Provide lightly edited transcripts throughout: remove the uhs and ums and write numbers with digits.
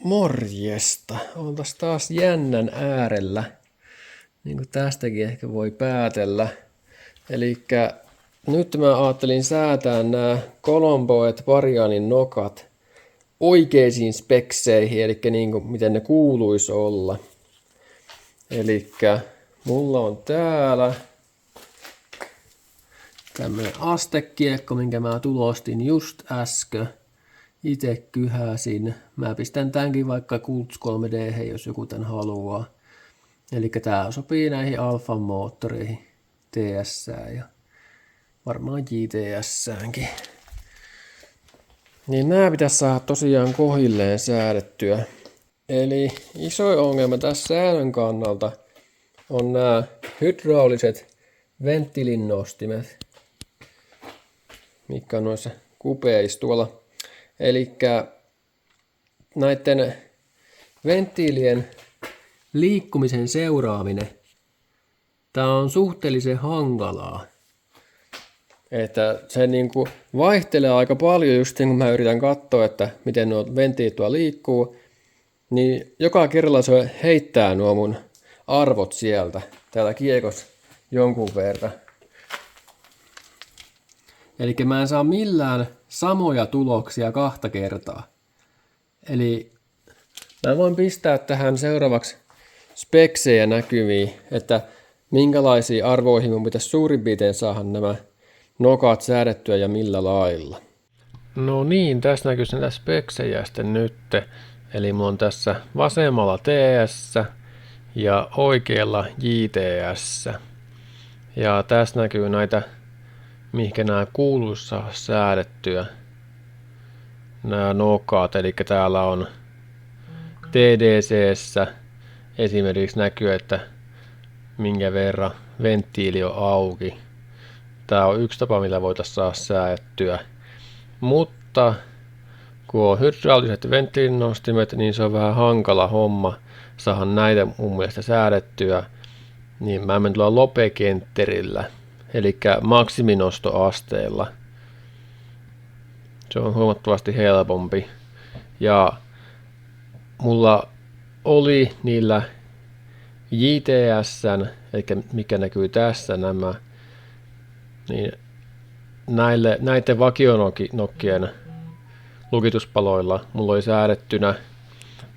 Morjesta. Oltais taas jännän äärellä. Niin kuin tästäkin ehkä voi päätellä. Elikkä nyt mä ajattelin säätää nämä Colombo et Varianin nokat oikeisiin spekseihin, eli niin kuin miten ne kuuluisi olla. Elikkä mulla on täällä tämmönen astekiekko, minkä mä tulostin just äsken. Itse kyhäsin. Mä pistän tämänkin vaikka Kults 3D, jos joku tän haluaa. Eli tää sopii näihin Alfan moottoreihin, TS ja varmaan JTSäänkin. Niin nää pitäisi saada tosiaan kohilleen säädettyä. Eli iso ongelma tässä säädön kannalta on nämä hydrauliset venttiilinnostimet, mitkä on noissa kupeissa tuolla. Elikkä näiden venttiilien liikkumisen seuraaminen, tää on suhteellisen hankalaa. Että se niinku vaihtelee aika paljon just kun mä yritän katsoa, että miten nuo venttiilit tuolla liikkuu, niin joka kerralla se heittää nuo mun arvot sieltä, täällä kiekossa jonkun verran. Eli mä en saa millään samoja tuloksia kahta kertaa. Eli mä voin pistää tähän seuraavaksi speksejä näkyviin, että minkälaisiin arvoihin mun pitäisi suurin piirtein saada nämä nokat säädettyä ja millä lailla. No niin, tässä näkyy näitä speksejä sitten nyt. Eli mulla on tässä vasemmalla TS ja oikealla JTS. Ja tässä näkyy näitä, mihinkä nämä kuuluisi saada säädettyä. Nämä nokat, eli täällä on TDC:ssä esimerkiksi näkyy, että minkä verran venttiili on auki. Tämä on yksi tapa, millä voitaisiin saada säädettyä. Mutta kun on hydrauliset venttiilinostimet, niin se on vähän hankala homma saada näitä mun mielestä säädettyä. Niin mä menen tuolla lopekentterillä, eli maksiminostoasteella. Se on huomattavasti helpompi. Ja mulla oli niillä JTS:n, eli mikä näkyy tässä nämä, niin näiden vakionokkien lukituspaloilla mulla oli säädettynä,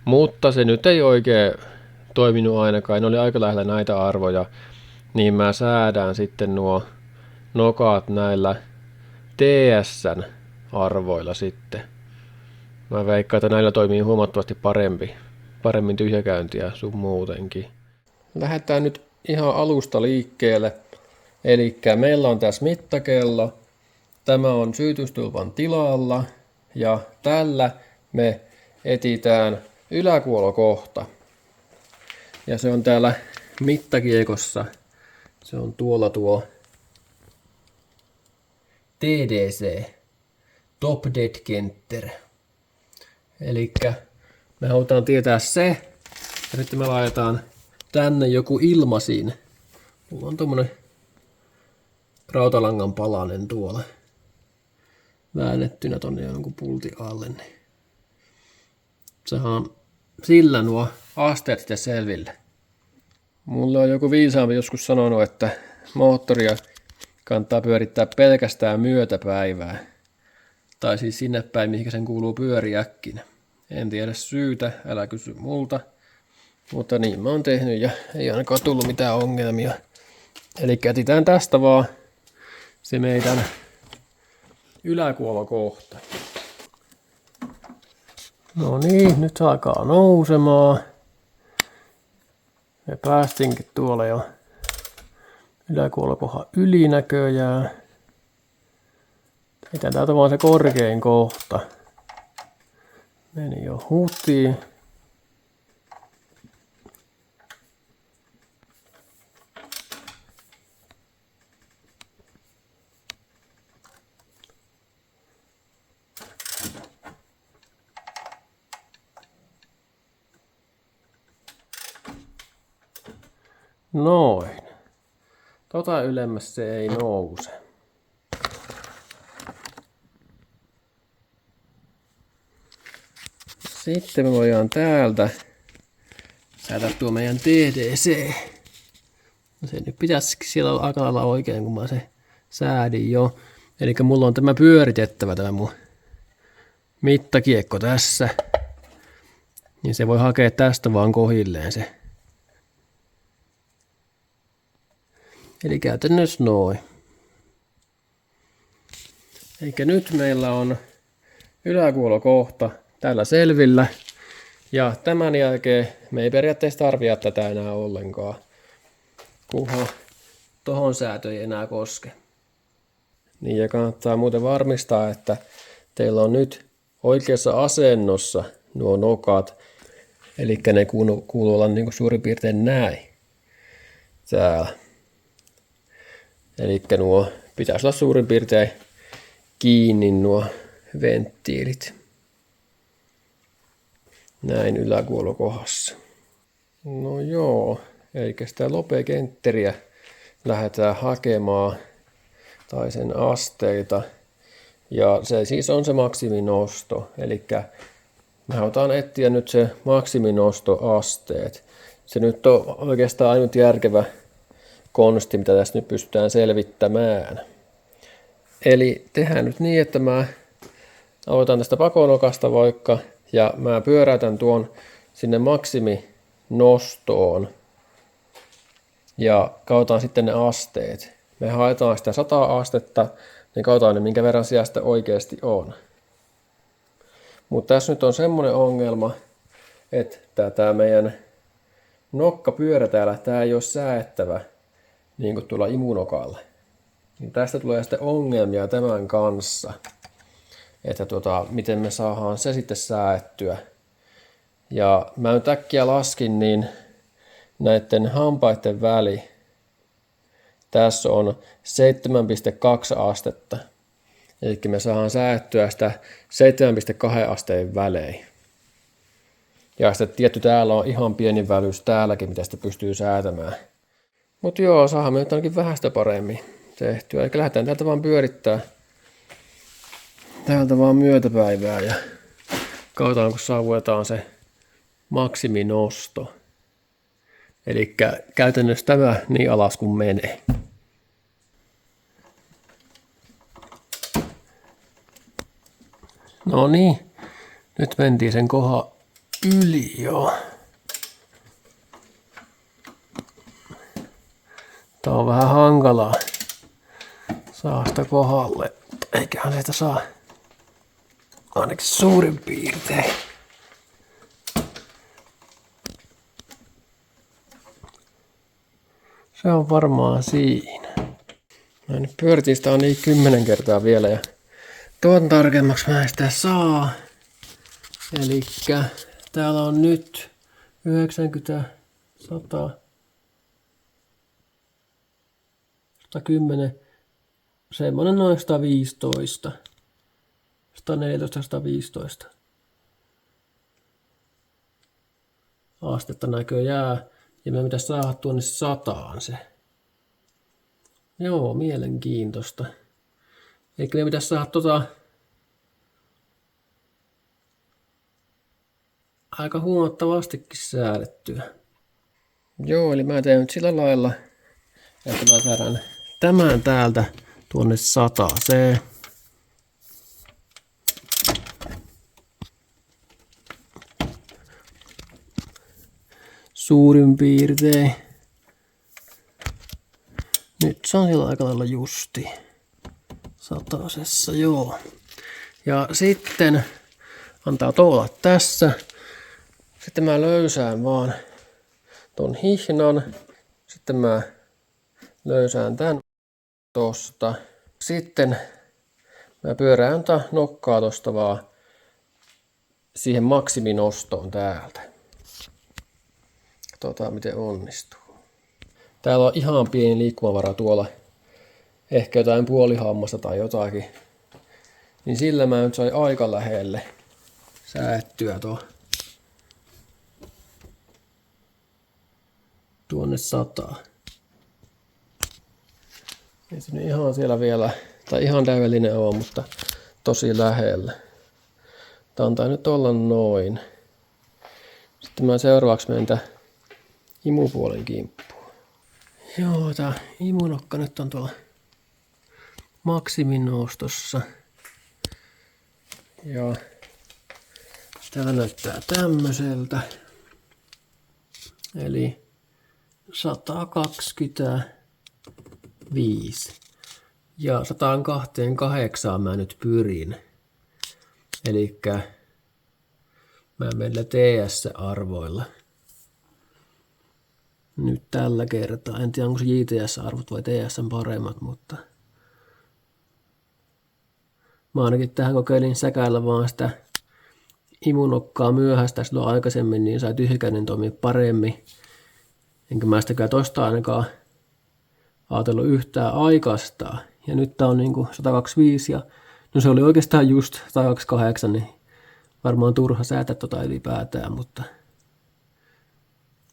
mutta se nyt ei oikein toiminut ainakaan, ne oli aika lähellä näitä arvoja, niin mä säädän sitten nuo nokat näillä TS:n arvoilla sitten. Mä veikkaan, että näillä toimii huomattavasti paremmin tyhjäkäyntiä sun muutenkin. Lähdetään nyt ihan alusta liikkeelle. Eli meillä on tässä mittakello. Tämä on syytystulpan tilalla ja tällä me etsitään yläkuolokohta. Ja se on täällä mittakiekossa. Se on tuolla tuo TDC, Top Dead Center. Elikkä me halutaan tietää se, ja sitten me laitetaan tänne joku ilmasin. Mulla on tommonen rautalangan palanen tuolla väännettynä tonne jonkun pultin alle. Niin saadaan sillä nuo asteet sitten selville. Mulle on joku viisaampi joskus sanonut, että moottoria kannattaa pyörittää pelkästään myötäpäivää. Tai siis sinne päin, mihin sen kuuluu pyöriäkkinä. En tiedä syytä, älä kysy multa. Mutta niin mä oon tehnyt ja ei ainakaan tullut mitään ongelmia. Eli etsitään tästä vaan se meidän yläkuolokohta. No niin, nyt se alkaa nousemaan. Me päästinkin tuolla jo yläkuolokohan yli näköjään. Mitä täältä vaan se korkein kohta. Meni jo hutiin. Noin. Tota ylemmäs se ei nouse. Sitten me voidaan täältä säätää tuo meidän TDC. No se nyt pitäisi siellä olla aika lailla oikein, kun mä se säädin jo. Eli mulla on tämä pyöritettävä tämä mun mittakiekko tässä. Niin se voi hakea tästä vaan kohilleen se. Eli käytännössä noin. Eli nyt meillä on yläkuolokohta täällä selvillä. Ja tämän jälkeen me ei periaatteessa tarvitse tätä enää ollenkaan. Kunhan tohon säätö ei enää koske. Niin ja kannattaa muuten varmistaa, että teillä on nyt oikeassa asennossa nuo nokat. Eli ne kuuluu olla niin kuin suurin piirtein näin. Täällä. Eli nuo pitäisi olla suurin piirtein kiinni nuo venttiilit. Näin yläkuolokohdassa. No joo, eli sitä lopekentteriä lähdetään hakemaan, tai sen asteita. Ja se siis on se maksiminosto, eli mä otan etsiä nyt se maksiminostoasteet. Se nyt on oikeastaan ainut järkevä konsti, mitä tässä nyt pystytään selvittämään. Eli tehdään nyt niin, että mä aloitan tästä pakonokasta vaikka, ja mä pyöräytän tuon sinne maksiminostoon, ja katsotaan sitten ne asteet. Me haetaan sitä 100 astetta, niin katsotaan ne, minkä verran siellä sitä oikeasti on. Mutta tässä nyt on semmoinen ongelma, että tämä meidän nokkapyörä täällä, tämä ei ole säädettävä niin kuin tuolla imunokalla. Niin tästä tulee sitten ongelmia tämän kanssa, että miten me saadaan se sitten säädettyä. Ja mä nyt äkkiä laskin, niin näiden hampaiden väli, tässä on 7,2 astetta. Eli me saadaan säädettyä sitä 7,2 asteen välein. Ja sitten tietty täällä on ihan pieni välyys täälläkin, mitä sitä pystyy säätämään. Mutta joo, saadaan me nyt ainakin vähän sitä paremmin tehtyä. Eli lähdetään täältä vaan pyörittää. Täältä vaan myötäpäivää ja katsotaan, kun saavutetaan se maksiminosto. Eli käytännössä tämä niin alas kuin menee. No niin, nyt mentiin sen kohan yli jo. Tää on vähän hankalaa saa sitä kohdalle, eiköhän sitä saa ainakin suurin piirtein. Se on varmaan siinä. Mä nyt pyöritin sitä niin 10 kertaa vielä ja tuon tarkemmaksi mä en sitä saa. Elikkä täällä on nyt 90, 100, 110, semmonen noin 115, 114, 115 astetta näköjään. Ja me pitäisi saada tuonne 100 se. Joo, mielenkiintoista. Eli me pitäisi saada aika huomattavastikin säädettyä. Joo, eli mä teen nyt sillä lailla, että mä säädän tämän täältä tuonne 100 se. Suurin piirtein. Nyt se on siellä aika lailla justi. 100:ssa, joo. Ja sitten antaa olla tässä. Sitten mä löysään vaan ton hihnan. Sitten mä löysään tän tosta. Sitten mä pyörään nokkaa tosta vaan siihen maksiminostoon täältä. Katsotaan miten onnistuu. Täällä on ihan pieni liikkumavara tuolla. Ehkä jotain puolihammasta tai jotakin. Niin sillä mä nyt sain aika lähelle säättyä tuonne 100. Ei se nyt ihan siellä vielä, tai ihan täydellinen ole, mutta tosi lähellä. Tää antaa nyt olla noin. Sitten mä seuraavaksi menen tän imupuolen kimppuun. Joo, tää imunokka nyt on tuolla maksiminoustossa. Ja tää näyttää tämmöseltä. Eli 125. Ja 128 mä nyt pyrin. Elikkä mä menen TS-arvoilla. Nyt tällä kertaa. En tiedä onko se JTS-arvot vai TS:n paremmat, mutta mä ainakin tähän kokeilin säkäillä vaan sitä imunokkaa myöhäistä silloin aikaisemmin, niin sai tyhjäkäinen toimia paremmin. Enkä mä sitäkään tosta ainakaan ajatellut yhtään aikaistaan. Ja nyt tää on niinku 125 ja no se oli oikeastaan just 128, niin varmaan turha säätää tota ylipäätään, mutta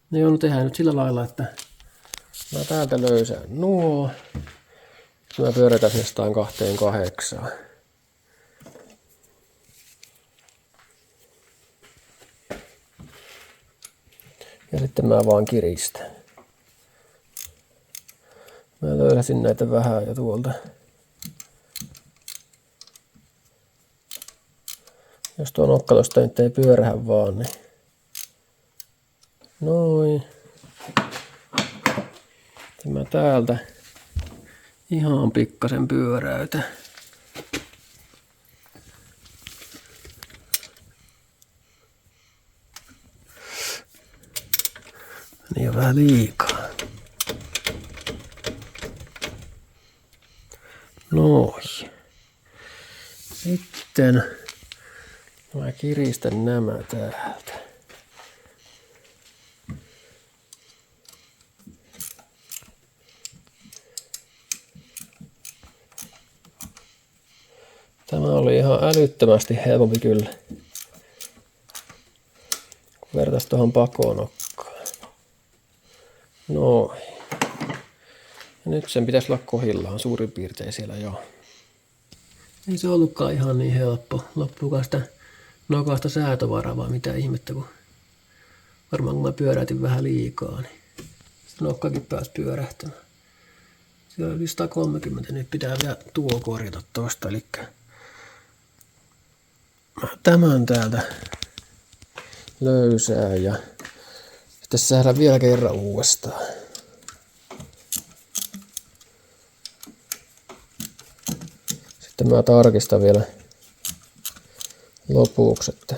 no joo, no tehdään nyt sillä lailla, että mä täältä löysään nuo. Mä pyörätän sinne 128. Ja sitten mä vaan kiristän. Mä löysäsin näitä vähän jo tuolta. Jos tuo nokka tosta nyt ei pyörähä vaan, niin noin. Sitten mä täältä ihan pikkasen pyöräytän. Niin on vähän liikaa. Noin. Sitten mä kiristän nämä täältä. Tämä oli ihan älyttömästi helpompi kyllä, kun vertaisi tuohon pakonokkaan. Noin. Ja nyt sen pitäisi olla kohillaan suurin piirtein siellä jo. Ei se ollutkaan ihan niin helppo. Loppuukaan sitä nokasta säätövaraa vai mitä ihmettä, kun varmaan kun mä pyöräytin vähän liikaa, niin sitten nokkakin pääsi pyörähtämään. Siellä oli 130, nyt pitää vielä tuo korjata tosta, eli mä tämän täältä löysää ja sitten säädän vielä kerran uudestaan. Sitten mä tarkistan vielä lopuksi, että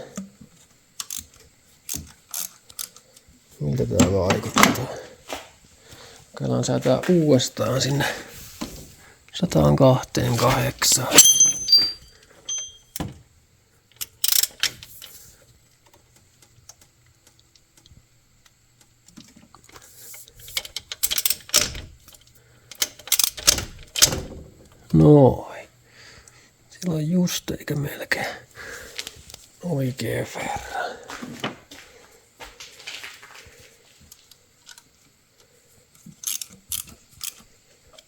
miltä tää vaikuttaa. Kokeillaan säätää uudestaan sinne 128. Noin. Silloin just eikä melkein oikein verran.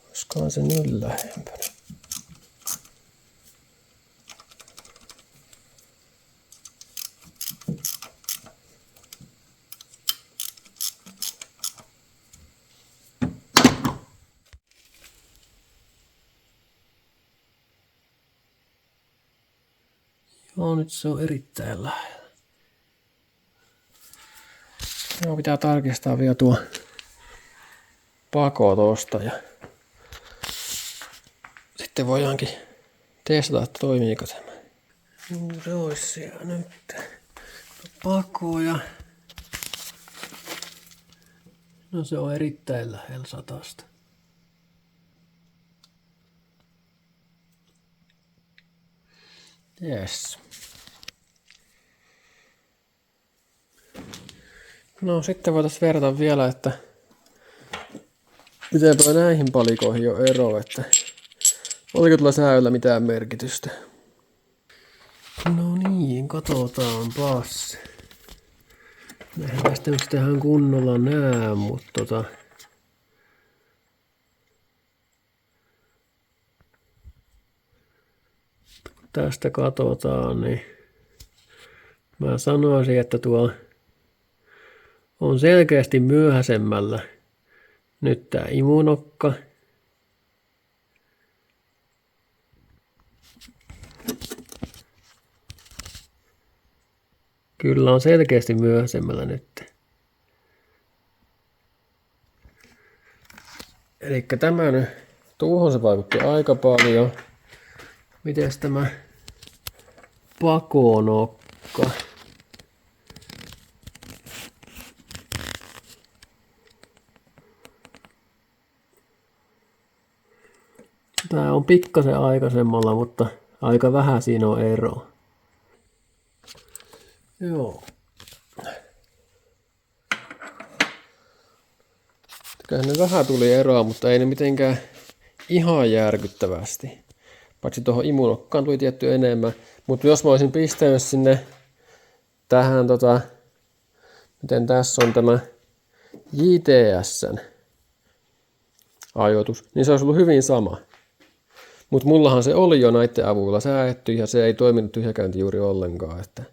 Olisikohan se nyt lähempänä. Joo, nyt se on erittäin lähellä. Joo, pitää tarkistaa vielä tuo pako tosta ja sitten voidaankin testata, että toimiiko tämä. Joo, se olisi siellä nyt. Pako ja no se on erittäin lähellä 100. Yes. No sitten voitaisiin verrata vielä, että mitenpä näihin palikoihin on ero, että oliko tuolla säällä mitään merkitystä. No niin, katsotaanpas. Eihän tästä nyt sitä ihan kunnolla näe, mutta tästä katsotaan, niin mä sanoisin, että tuo on selkeästi myöhäisemmällä nyt tää imunokka. Kyllä on selkeästi myöhäisemmällä nyt. Elikkä tämän tuohon se vaikutti aika paljon. Mites tämä pakonokka? Tää on pikkasen aikaisemmalla, mutta aika vähän siinä on eroa. Joo. Kyllähän ne vähän tuli eroa, mutta ei ne mitenkään ihan järkyttävästi. Paitsi tuohon imunokkaan tuli tietty enemmän. Mutta jos mä olisin pistänyt sinne tähän miten tässä on tämä JTS:n ajoitus, niin se olisi ollut hyvin sama. Mutta mullahan se oli jo näiden avulla säädetty ja se ei toiminut tyhjäkäynti juuri ollenkaan. Että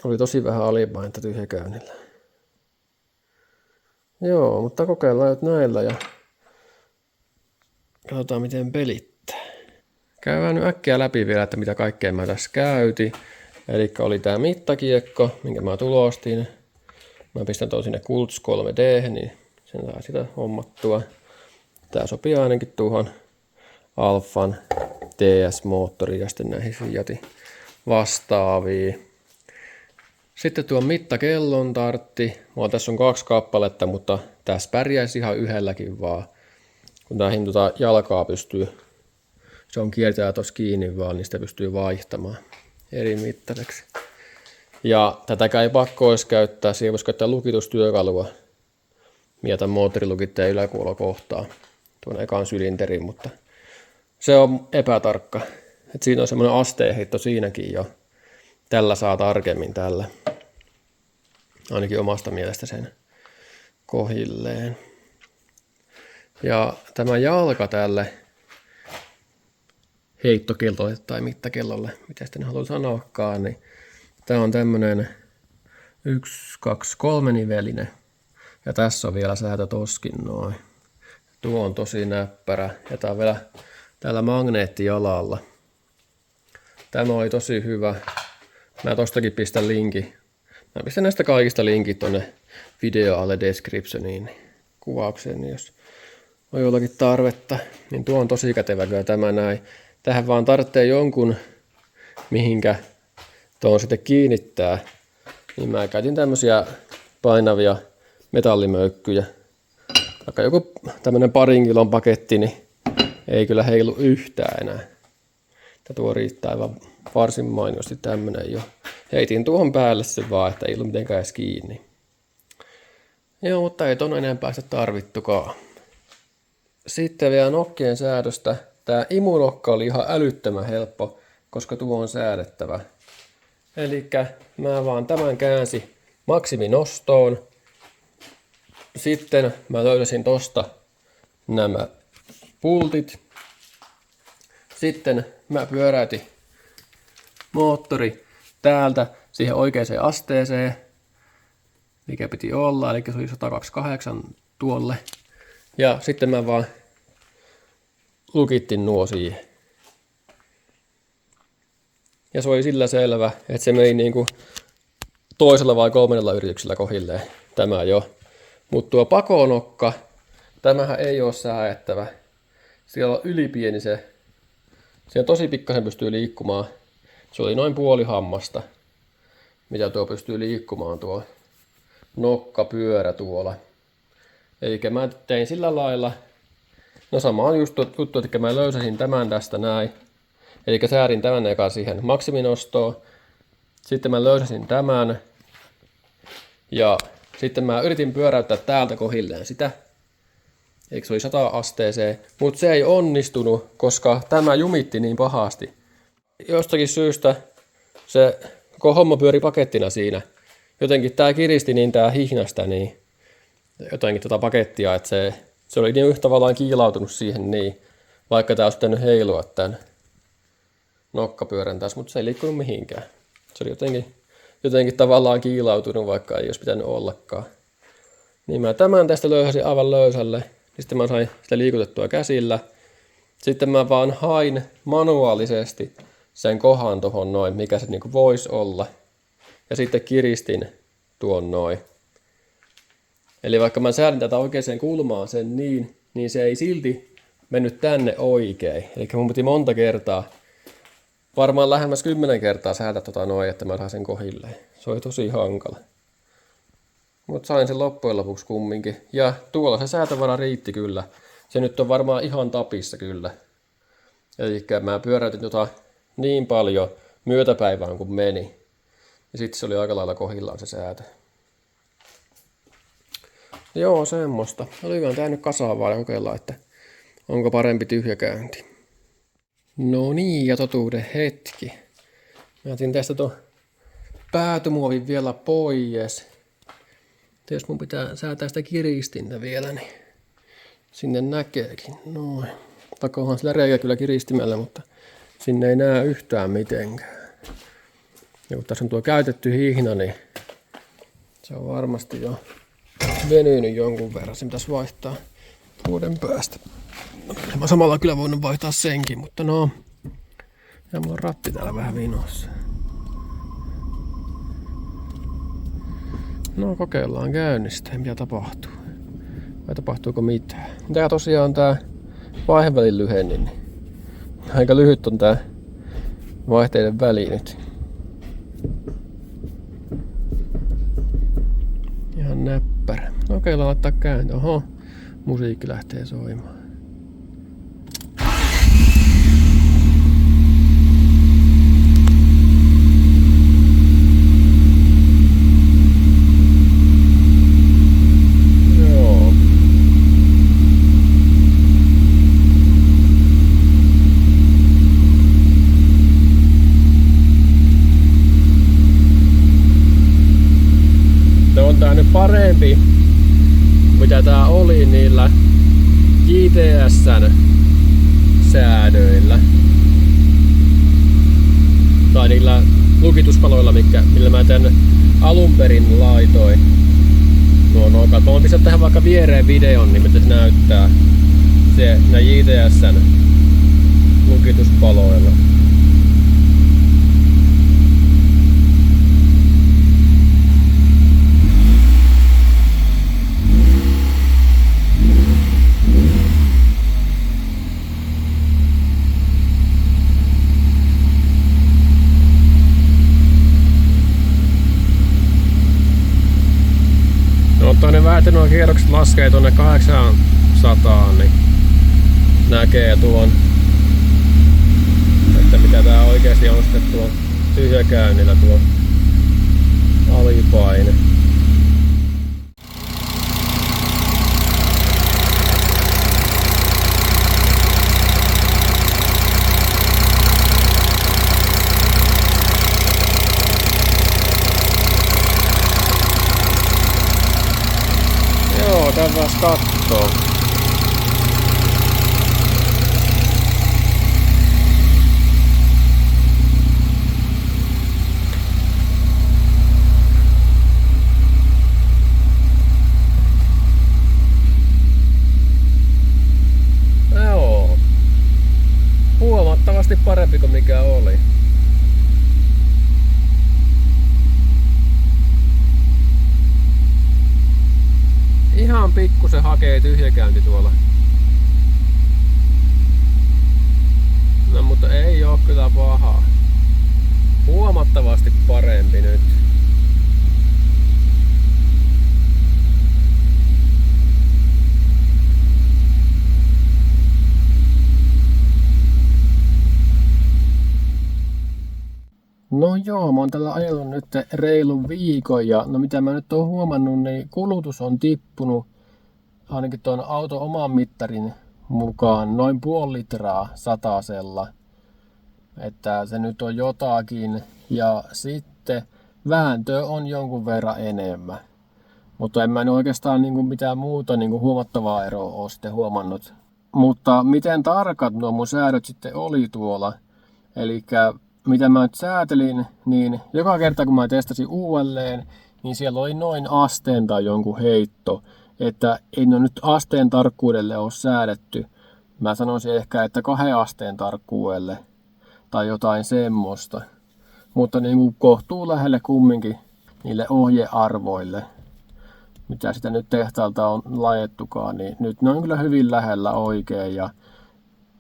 oli tosi vähän alipainetta tyhjäkäynnillä. Joo, mutta kokeillaan nyt näillä ja katsotaan miten pelittää. Käydään nyt äkkiä läpi vielä, että mitä kaikkea mä tässä käytin. Eli oli tää mittakiekko, minkä mä tulostin. Mä pistän tuon sinne Kults 3D, niin sen saa sitä hommattua. Tää sopii ainakin tuohon Alfan TS-moottoriin ja sitten näihin Fiatin vastaaviin. Sitten tuon mittakellon tartti. Mulla tässä on 2 kappaletta, mutta tässä pärjäisi ihan yhdelläkin vaan. Kun tähän jalkaa pystyy, se on kiertää tuossa kiinni vaan, niin sitä pystyy vaihtamaan eri mittaiseksi. Ja tätäkään ei pakko olisi käyttää, siihen voisi käyttää lukitustyökalua. Mietän moottorilukitteen yläkuolokohtaa tuon ekan sylinterin, mutta se on epätarkka. Et siinä on semmoinen asteenheitto siinäkin jo. Tällä saa tarkemmin tällä. Ainakin omasta mielestä sen kohilleen. Ja tämä jalka tälle heittokellolle tai mittakellolle, mitä sitten haluan sanoakaan, niin tämä on tämmönen 1, 2, 3 nivelinen. Ja tässä on vielä säätö toskin noin. Tuo on tosi näppärä ja tää on vielä täällä magneettijalalla. Tämä oli tosi hyvä. Mä tostakin pistän linkin. Mä pistän näistä kaikista linkit tonne video alle descriptioniin kuvaukseen, niin jos on jollakin tarvetta, niin tuo on tosi kätevä kyllä tämä näin. Tähän vaan tarvitsee jonkun, mihinkä tuon sitten kiinnittää. Niin mä käytin tämmösiä painavia metallimöykkyjä. Vaikka joku tämmönen 2 kilon paketti, niin ei kyllä heilu yhtään enää. Tuo riittää aivan varsin mainiosti tämmönen jo. Heitin tuohon päälle se vaan, että ei ollut mitenkään edes kiinni. Joo, mutta ei ton enempää sitä tarvittukaan. Sitten vielä nokkien säädöstä. Tää imunokka oli ihan älyttömän helppo, koska tuo on säädettävä. Elikkä mä vaan tämän käänsin maksiminostoon. Sitten mä löysin tosta nämä pultit. Sitten mä pyöräytin moottori täältä siihen oikeaan asteeseen, mikä piti olla, eli se oli 128 tuolle. Ja sitten mä vaan lukittin nuo siihen. Ja se oli sillä selvä, että se meni niinku toisella vai 3 yrityksellä kohilleen tämä jo. Mutta tuo pakonokka, tämähän ei ole säädettävä. Siellä on ylipieni se. Siellä tosi pikkasen pystyy liikkumaan. Se oli noin puoli hammasta, mitä tuo pystyy liikkumaan tuo nokkapyörä tuolla. Eli mä tein sillä lailla. No sama on just juttu, että mä löysäsin tämän tästä näin. Eli säädin tämän eka siihen maksiminostoon. Sitten mä löysäsin tämän. Ja sitten mä yritin pyöräyttää täältä kohilleen sitä. Eli se oli 100 asteeseen. Mutta se ei onnistunut, koska tämä jumitti niin pahasti. Jostakin syystä se koko homma pyöri pakettina siinä. Jotenkin tää kiristi niin tää hihnasta niin jotenkin pakettia, että se oli niin yhtä tavallaan kiilautunut siihen niin, vaikka tää olisi pitänyt heilua tän nokkapyörän tässä, mutta se ei liikkunut mihinkään. Se oli jotenkin jotenkin tavallaan kiilautunut, vaikka ei olisi pitänyt ollakaan. Niin mä tämän tästä löyhäsin aivan löysälle. Niin sitten mä sain sitä liikutettua käsillä. Sitten mä vaan hain manuaalisesti sen kohan tohon noin, mikä se niinku voisi olla. Ja sitten kiristin tuon noin. Eli vaikka mä säädin tätä oikeaan kulmaan sen niin se ei silti mennyt tänne oikein. Eli mun piti monta kertaa, varmaan lähemmäs 10 kertaa säätää noin, että mä saan sen kohilleen. Se oli tosi hankala. Mutta sain sen loppujen lopuksi kumminkin. Ja tuolla se säätövara riitti kyllä. Se nyt on varmaan ihan tapissa kyllä. Eli mä pyöräytin niin paljon myötäpäivään kuin meni. Ja sitten se oli aika lailla kohillaan se säätö. Joo, semmoista. Oliko tää nyt kasaan vaan ja kokeillaan, että onko parempi tyhjäkäynti. No niin, ja totuuden hetki. Mä otin tästä tuon päätymuovin vielä pois. Jos mun pitää säätää sitä kiristintä vielä, niin sinne näkeekin. Noin. Vaikka onhan sillä reikä kyllä kiristimellä, mutta sinne ei näe yhtään mitenkään. Ja kun tässä on tuo käytetty hihna, niin se on varmasti jo venynyt jonkun verran. Se pitäisi vaihtaa vuoden päästä. Mä samalla kyllä voinut vaihtaa senkin, mutta no. Ja mulla on ratti täällä vähän vinossa. No kokeillaan käynnistä, mitä tapahtuu. Vai tapahtuuko mitään. Tää tosiaan tää vaihevälin lyhennin. Niin aika lyhyt on tää vaihteiden väli nyt. Ihan näppärä. Kokeillaan laittaa käynti. Oho, musiikki lähtee soimaan. Parempi mitä tää oli niillä JTS:n säädöillä tai niillä lukituspaloilla, millä mä tän alun perin laitoin nuo nokat. Mä voin pistää tähän vaikka viereen videon, niin mitä se näyttää se JTS:n lukituspaloilla. Ne vähän, että nuo kierrokset laskee tuonne 800, niin näkee tuon, että mitä tää oikeesti on sitten tuon tyhjäkäynnillä tuo alipaine. Käydään kattoo. Joo. Huomattavasti parempi kuin mikä oli. Ihan pikkusen hakee tyhjäkäynti tuolla. No mutta ei oo kyllä pahaa. Huomattavasti parempi nyt. No joo, mä oon tällä ajellut nyt reilun viikon ja no mitä mä nyt oon huomannut, niin kulutus on tippunut ainakin tuon auton oman mittarin mukaan noin 0,5 litraa satasella. Että se nyt on jotakin ja sitten vääntö on jonkun verran enemmän. Mutta en mä nyt oikeastaan mitään muuta huomattavaa eroa ole sitten huomannut. Mutta miten tarkat nuo mun säädöt sitten oli tuolla? Elikkä mitä mä nyt säätelin, niin joka kerta kun mä testasin uudelleen, niin siellä oli noin asteen tai jonkun heitto, että ei ne nyt asteen tarkkuudelle ole säädetty. Mä sanoisin ehkä, että 2 asteen tarkkuudelle tai jotain semmoista. Mutta niin kuin kohtuu lähelle kumminkin niille ohjearvoille, mitä sitä nyt tehtaalta on lajettukaan, niin nyt ne on kyllä hyvin lähellä oikein. Ja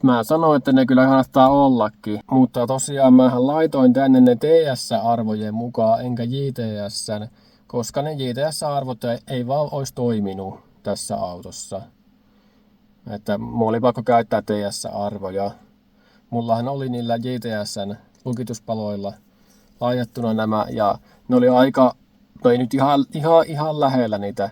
mä sanoin, että ne kyllä kannattaa ollakin, mutta tosiaan mähän laitoin tänne ne TS-arvojen mukaan, enkä JTS:n, koska ne JTS-arvot ei vaan olisi toiminut tässä autossa. Että mulla oli pakko käyttää TS-arvoja. Mullahan oli niillä JTS:n lukituspaloilla laitettuna nämä, ja ne oli aika, no ei nyt ihan lähellä niitä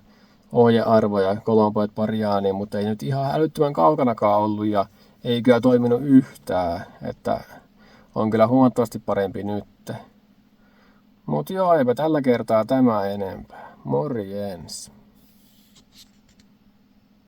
ohjearvoja, Colombo Pariani, mutta ei nyt ihan älyttömän kaukanakaan ollut, ja ei kyllä toiminut yhtään, että on kyllä huomattavasti parempi nyt. Mut joo, eipä tällä kertaa tämä enempää. Morjens.